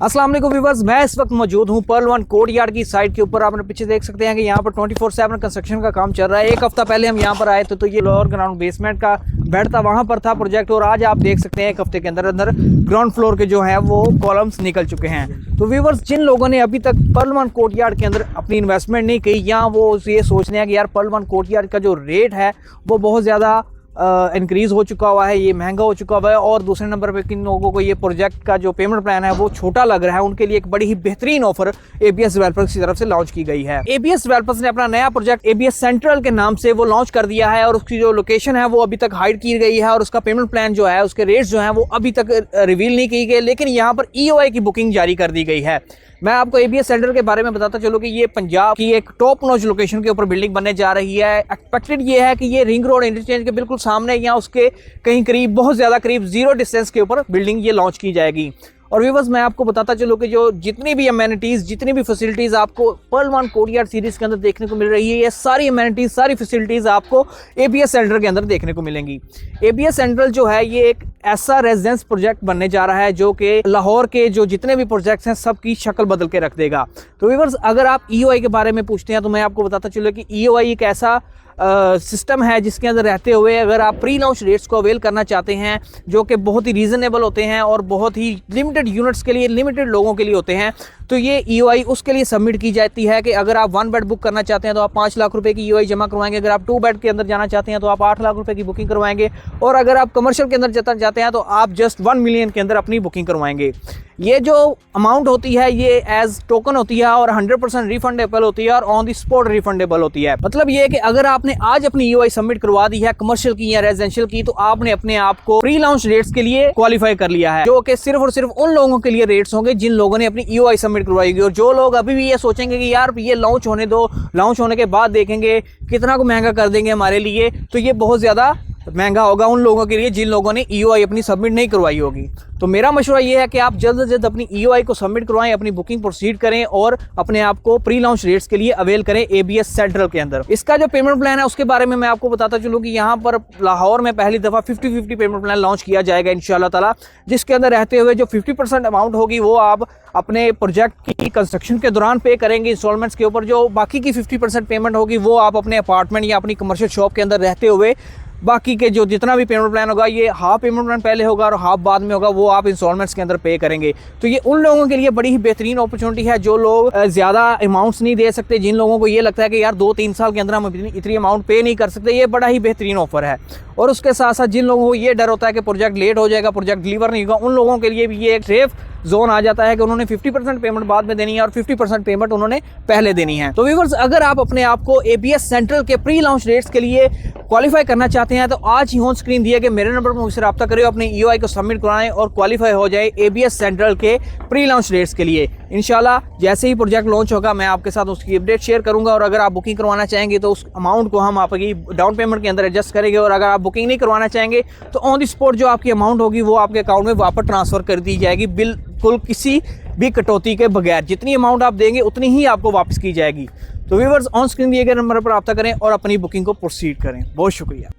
अस्सलाम वालेकुम व्यूअर्स, मैं इस वक्त मौजूद हूँ पर्ल वन कोर्टयार्ड की साइट के ऊपर। आपने पीछे देख सकते हैं कि यहाँ पर 24/7 कंस्ट्रक्शन का काम चल रहा है। एक हफ्ता पहले हम यहाँ पर आए थे तो ये लोअर ग्राउंड बेसमेंट का बेड था, वहाँ पर था प्रोजेक्ट, और आज आप देख सकते हैं एक हफ्ते के अंदर अंदर ग्राउंड फ्लोर के जो है वो कॉलम्स निकल चुके हैं। तो व्यूअर्स, जिन लोगों ने अभी तक पर्ल वन कोर्टयार्ड के अंदर अपनी इन्वेस्टमेंट नहीं की, या वो ये सोच रहे हैं कि यार पर्ल वन कोर्टयार्ड का जो रेट है वो बहुत ज़्यादा इंक्रीज़ हो चुका हुआ है, ये महंगा हो चुका हुआ है, और दूसरे नंबर पे किन लोगों को ये प्रोजेक्ट का जो पेमेंट प्लान है वो छोटा लग रहा है, उनके लिए एक बड़ी ही बेहतरीन ऑफर एबीएस डेवलपर्स की तरफ से लॉन्च की गई है। एबीएस डेवलपर्स ने अपना नया प्रोजेक्ट एबीएस सेंट्रल के नाम से वो लॉन्च कर दिया है, और उसकी जो लोकेशन है वो अभी तक हाइड की गई है, और उसका पेमेंट प्लान जो है, उसके रेट्स जो है वो अभी तक रिवील नहीं की गए, लेकिन यहाँ पर ईओआई की बुकिंग जारी कर दी गई है। मैं आपको एबीएस सेंटर के बारे में बताता चलूं कि ये पंजाब की एक टॉप नॉच लोकेशन के ऊपर बिल्डिंग बनने जा रही है। एक्सपेक्टेड ये है कि ये रिंग रोड इंटरचेंज के बिल्कुल सामने या उसके कहीं करीब, बहुत ज़्यादा करीब, जीरो डिस्टेंस के ऊपर बिल्डिंग ये लॉन्च की जाएगी। और व्यूअर्स, मैं आपको बताता चलूं कि जो जितनी भी अमेनिटीज़, जितनी भी फैसिलिटीज़ आपको पर्ल वन कोर्टयार्ड सीरीज़ के अंदर देखने को मिल रही है, ये सारी अमेनिटीज़, सारी फैसिलिटीज़ आपको एबीएस सेंटर के अंदर देखने को मिलेंगी। एबीएस सेंट्रल जो है ये एक ऐसा रेजिडेंस प्रोजेक्ट बनने जा रहा है जो कि लाहौर के जो जितने भी प्रोजेक्ट्स हैं सबकी शक्ल बदल के रख देगा। तो व्यूअर्स, अगर आप ईओआई के बारे में पूछते हैं तो मैं आपको बताता चलूँ कि ईओआई एक ऐसा सिस्टम है जिसके अंदर रहते हुए अगर आप प्री लॉन्च रेट्स को अवेल करना चाहते हैं, जो कि बहुत ही रीज़नेबल होते हैं और बहुत ही लिमिटेड यूनिट्स के लिए, लिमिटेड लोगों के लिए होते हैं, तो ये ईओआई उसके लिए सबमिट की जाती है कि अगर आप 1 बेड बुक करना चाहते हैं तो आप 5 लाख रुपए की ईओआई जमा करवाएंगे, अगर आप 2 बेड के अंदर जाना चाहते हैं तो आप 8 लाख रुपए की बुकिंग करवाएंगे, और अगर आप कमर्शियल के अंदर जाना चाहते हैं तो आप जस्ट 1 मिलियन के अंदर अपनी बुकिंग करवाएंगे। ये जो अमाउंट होती है ये एज टोकन होती है और 100% रिफंडेबल होती है और ऑन द स्पॉट रिफंडेबल होती है। मतलब ये है कि अगर आपने आज अपनी ईओआई सबमिट करवा दी है, कमर्शियल की या रेजिडेंशियल की, तो आपने अपने आप को प्री लॉन्च रेट्स के लिए क्वालिफाई कर लिया है, जो कि सिर्फ और सिर्फ उन लोगों के लिए रेट्स होंगे जिन लोगों ने अपनी ईओआई सबमिट करवाएगी। और जो लोग अभी भी ये सोचेंगे कि यार ये लॉन्च होने दो, लॉन्च होने के बाद देखेंगे कितना को महंगा कर देंगे हमारे लिए, तो ये बहुत ज़्यादा महंगा होगा उन लोगों के लिए जिन लोगों ने ईओआई अपनी सबमिट नहीं करवाई होगी। तो मेरा मशवरा ये है कि आप जल्द से जल्द अपनी ईओआई को सबमिट करवाएं, अपनी बुकिंग प्रोसीड करें और अपने आप को प्री लॉन्च रेट्स के लिए अवेल करें एबीएस सेंट्रल के अंदर। इसका जो पेमेंट प्लान है उसके बारे में मैं आपको बताता चलूँ कि यहाँ पर लाहौर में पहली दफ़ा 50-50 पेमेंट प्लान लॉन्च किया जाएगा इंशाल्लाह ताला, जिसके अंदर रहते हुए जो 50% अमाउंट होगी वो आप अपने प्रोजेक्ट की कंस्ट्रक्शन के दौरान पे करेंगे इंस्टॉलमेंट्स के ऊपर। जो बाकी की 50% पेमेंट होगी वो आप अपने अपार्टमेंट या अपनी कमर्शियल शॉप के अंदर रहते हुए बाकी के जो जितना भी पेमेंट प्लान होगा, ये हाफ पेमेंट प्लान पहले होगा और हाफ बाद में होगा, वो आप इंस्टॉलमेंट्स के अंदर पे करेंगे। तो ये उन लोगों के लिए बड़ी ही बेहतरीन अपॉर्चुनिटी है जो लोग ज़्यादा अमाउंट्स नहीं दे सकते, जिन लोगों को ये लगता है कि यार 2-3 साल के अंदर हम इतनी अमाउंट पे नहीं कर सकते, ये बड़ा ही बेहतरीन ऑफर है। और उसके साथ साथ जिन लोगों को ये डर होता है कि प्रोजेक्ट लेट हो जाएगा, प्रोजेक्ट डिलीवर नहीं होगा, उन लोगों के लिए भी ये एक सेफ जोन आ जाता है कि उन्होंने 50% पेमेंट बाद में देनी है और 50% पेमेंट उन्होंने पहले देनी है। तो व्यूअर्स, अगर आप अपने आप को एबीएस सेंट्रल के प्री लॉन्च रेट्स के लिए क्वालिफाई करना चाहते हैं तो आज ही ऑन स्क्रीन दिया कि मेरे नंबर पर मुझसे रब्ता करें, अपने ईओआई को सबमिट कराएं और क्वालिफाई हो जाए एबीएस सेंट्रल के प्री लॉन्च रेट्स के लिए। इंशाल्लाह जैसे ही प्रोजेक्ट लॉन्च होगा मैं आपके साथ उसकी अपडेट शेयर करूंगा, और अगर आप बुकिंग करवाना चाहेंगे तो उस अमाउंट को हम आपकी डाउन पेमेंट के अंदर एडजस्ट करेंगे, और अगर आप बुकिंग नहीं करवाना चाहेंगे तो ऑन द स्पॉट जो आपकी अमाउंट होगी वो आपके अकाउंट में वापस ट्रांसफर कर दी जाएगी, बिल्कुल किसी भी कटौती के बगैर। जितनी अमाउंट आप देंगे उतनी ही आपको वापस की जाएगी। तो व्यूअर्स, ऑन स्क्रीन दिए गए नंबर पर रब्ता करें और अपनी बुकिंग को प्रोसीड करें। बहुत शुक्रिया।